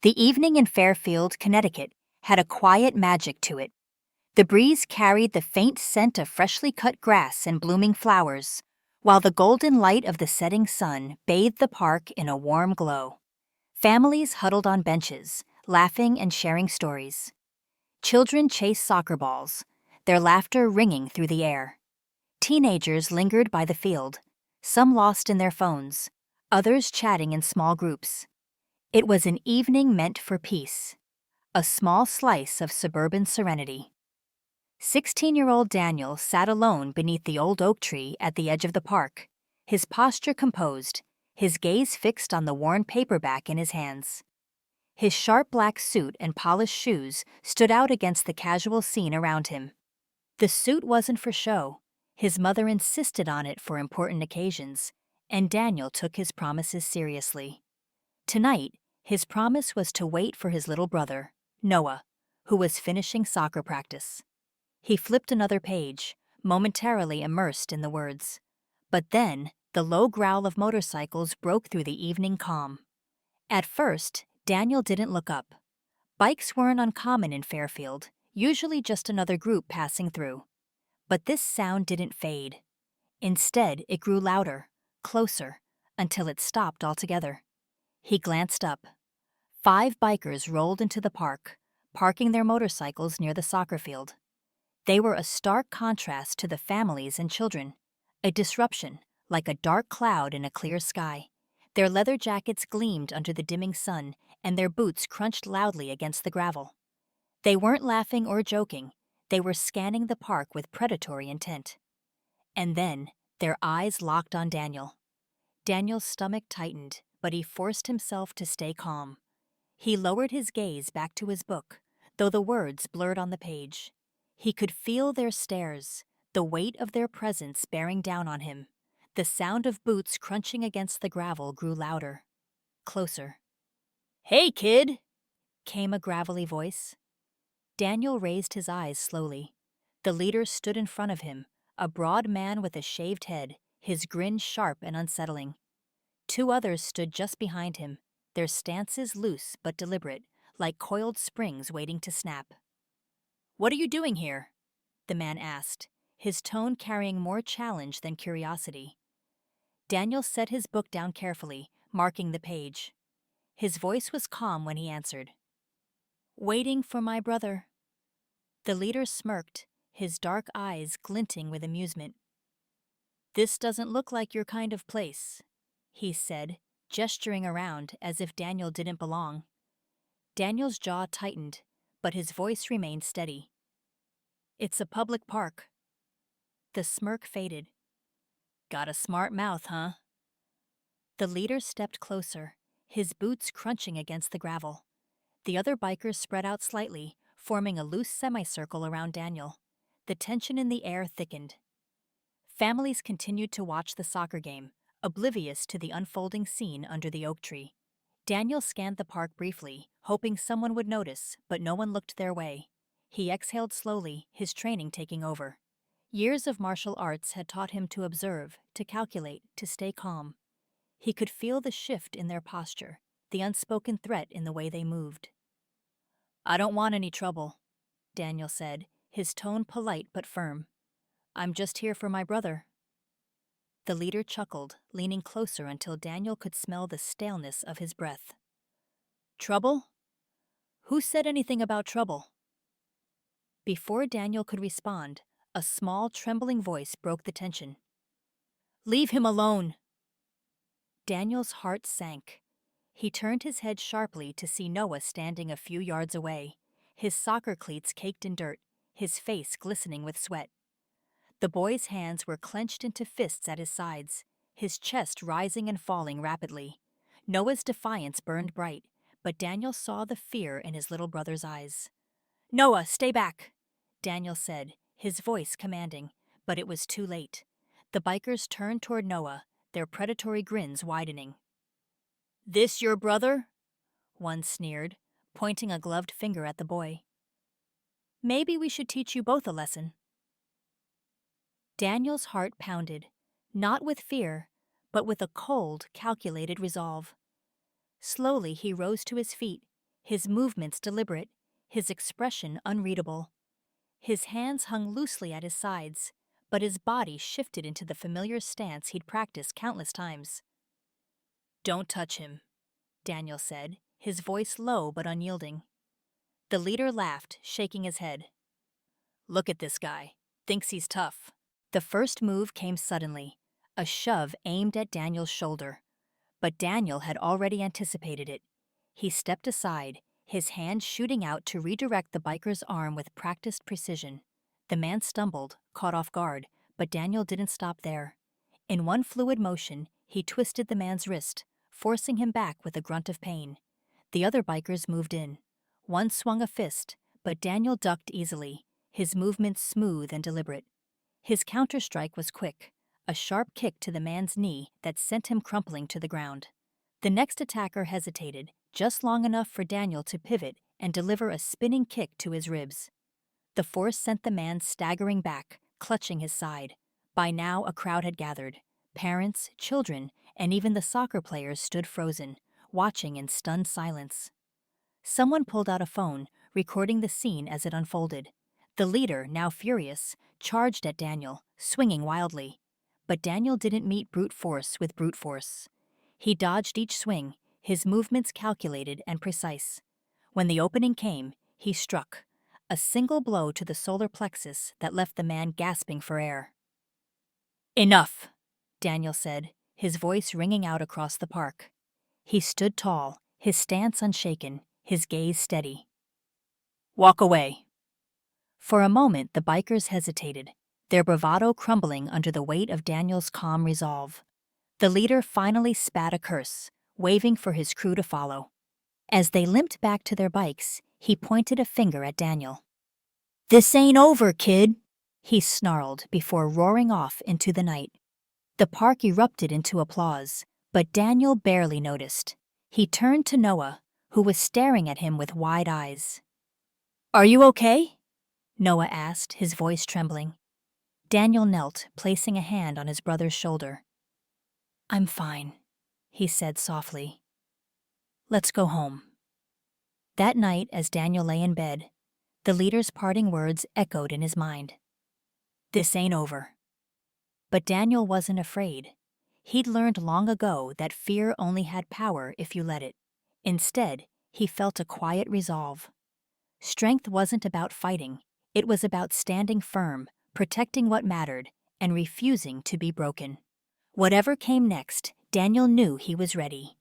The evening in Fairfield, Connecticut, had a quiet magic to it. The breeze carried the faint scent of freshly cut grass and blooming flowers, while the golden light of the setting sun bathed the park in a warm glow. Families huddled on benches, laughing and sharing stories. Children chased soccer balls, their laughter ringing through the air. Teenagers lingered by the field, some lost in their phones, others chatting in small groups. It was an evening meant for peace, a small slice of suburban serenity. 16-year-old Daniel sat alone beneath the old oak tree at the edge of the park, his posture composed, his gaze fixed on the worn paperback in his hands. His sharp black suit and polished shoes stood out against the casual scene around him. The suit wasn't for show. His mother insisted on it for important occasions, and Daniel took his promises seriously. Tonight, his promise was to wait for his little brother, Noah, who was finishing soccer practice. He flipped another page, momentarily immersed in the words. But then, the low growl of motorcycles broke through the evening calm. At first, Daniel didn't look up. Bikes weren't uncommon in Fairfield, usually just another group passing through. But this sound didn't fade. Instead, it grew louder, closer, until it stopped altogether. He glanced up. 5 bikers rolled into the park, parking their motorcycles near the soccer field. They were a stark contrast to the families and children, a disruption, like a dark cloud in a clear sky. Their leather jackets gleamed under the dimming sun, and their boots crunched loudly against the gravel. They weren't laughing or joking, they were scanning the park with predatory intent. And then, their eyes locked on Daniel. Daniel's stomach tightened, but he forced himself to stay calm. He lowered his gaze back to his book, though the words blurred on the page. He could feel their stares, the weight of their presence bearing down on him. The sound of boots crunching against the gravel grew louder, closer. "Hey, kid!" came a gravelly voice. Daniel raised his eyes slowly. The leader stood in front of him, a broad man with a shaved head, his grin sharp and unsettling. 2 others stood just behind him, their stances loose but deliberate, like coiled springs waiting to snap. "What are you doing here?" the man asked, his tone carrying more challenge than curiosity. Daniel set his book down carefully, marking the page. His voice was calm when he answered. "Waiting for my brother." The leader smirked, his dark eyes glinting with amusement. "This doesn't look like your kind of place," he said, gesturing around as if Daniel didn't belong. Daniel's jaw tightened, but his voice remained steady. "It's a public park." The smirk faded. "Got a smart mouth, huh?" The leader stepped closer, his boots crunching against the gravel. The other bikers spread out slightly, forming a loose semicircle around Daniel. The tension in the air thickened. Families continued to watch the soccer game, oblivious to the unfolding scene under the oak tree. Daniel scanned the park briefly, hoping someone would notice, but no one looked their way. He exhaled slowly, his training taking over. Years of martial arts had taught him to observe, to calculate, to stay calm. He could feel the shift in their posture, the unspoken threat in the way they moved. "I don't want any trouble," Daniel said, his tone polite but firm. "I'm just here for my brother." The leader chuckled, leaning closer until Daniel could smell the staleness of his breath. "Trouble? Who said anything about trouble?" Before Daniel could respond, a small, trembling voice broke the tension. "Leave him alone!" Daniel's heart sank. He turned his head sharply to see Noah standing a few yards away, his soccer cleats caked in dirt, his face glistening with sweat. The boy's hands were clenched into fists at his sides, his chest rising and falling rapidly. Noah's defiance burned bright, but Daniel saw the fear in his little brother's eyes. "Noah, stay back," Daniel said, his voice commanding, but it was too late. The bikers turned toward Noah, their predatory grins widening. "This your brother?" one sneered, pointing a gloved finger at the boy. "Maybe we should teach you both a lesson." Daniel's heart pounded, not with fear, but with a cold, calculated resolve. Slowly he rose to his feet, his movements deliberate, his expression unreadable. His hands hung loosely at his sides, but his body shifted into the familiar stance he'd practiced countless times. "Don't touch him," Daniel said, his voice low but unyielding. The leader laughed, shaking his head. "Look at this guy. Thinks he's tough." The first move came suddenly, a shove aimed at Daniel's shoulder. But Daniel had already anticipated it. He stepped aside, his hand shooting out to redirect the biker's arm with practiced precision. The man stumbled, caught off guard, but Daniel didn't stop there. In one fluid motion, he twisted the man's wrist, forcing him back with a grunt of pain. The other bikers moved in. One swung a fist, but Daniel ducked easily, his movements smooth and deliberate. His counterstrike was quick, a sharp kick to the man's knee that sent him crumpling to the ground. The next attacker hesitated, just long enough for Daniel to pivot and deliver a spinning kick to his ribs. The force sent the man staggering back, clutching his side. By now, a crowd had gathered. Parents, children, and even the soccer players stood frozen, watching in stunned silence. Someone pulled out a phone, recording the scene as it unfolded. The leader, now furious, charged at Daniel, swinging wildly. But Daniel didn't meet brute force with brute force. He dodged each swing, his movements calculated and precise. When the opening came, he struck, a single blow to the solar plexus that left the man gasping for air. "Enough," Daniel said, his voice ringing out across the park. He stood tall, his stance unshaken, his gaze steady. "Walk away." For a moment, the bikers hesitated, their bravado crumbling under the weight of Daniel's calm resolve. The leader finally spat a curse, waving for his crew to follow. As they limped back to their bikes, he pointed a finger at Daniel. "This ain't over, kid," he snarled before roaring off into the night. The park erupted into applause, but Daniel barely noticed. He turned to Noah, who was staring at him with wide eyes. "Are you okay?" Noah asked, his voice trembling. Daniel knelt, placing a hand on his brother's shoulder. "I'm fine," he said softly. "Let's go home." That night, as Daniel lay in bed, the leader's parting words echoed in his mind. "This ain't over." But Daniel wasn't afraid. He'd learned long ago that fear only had power if you let it. Instead, he felt a quiet resolve. Strength wasn't about fighting. It was about standing firm, protecting what mattered, and refusing to be broken. Whatever came next, Daniel knew he was ready.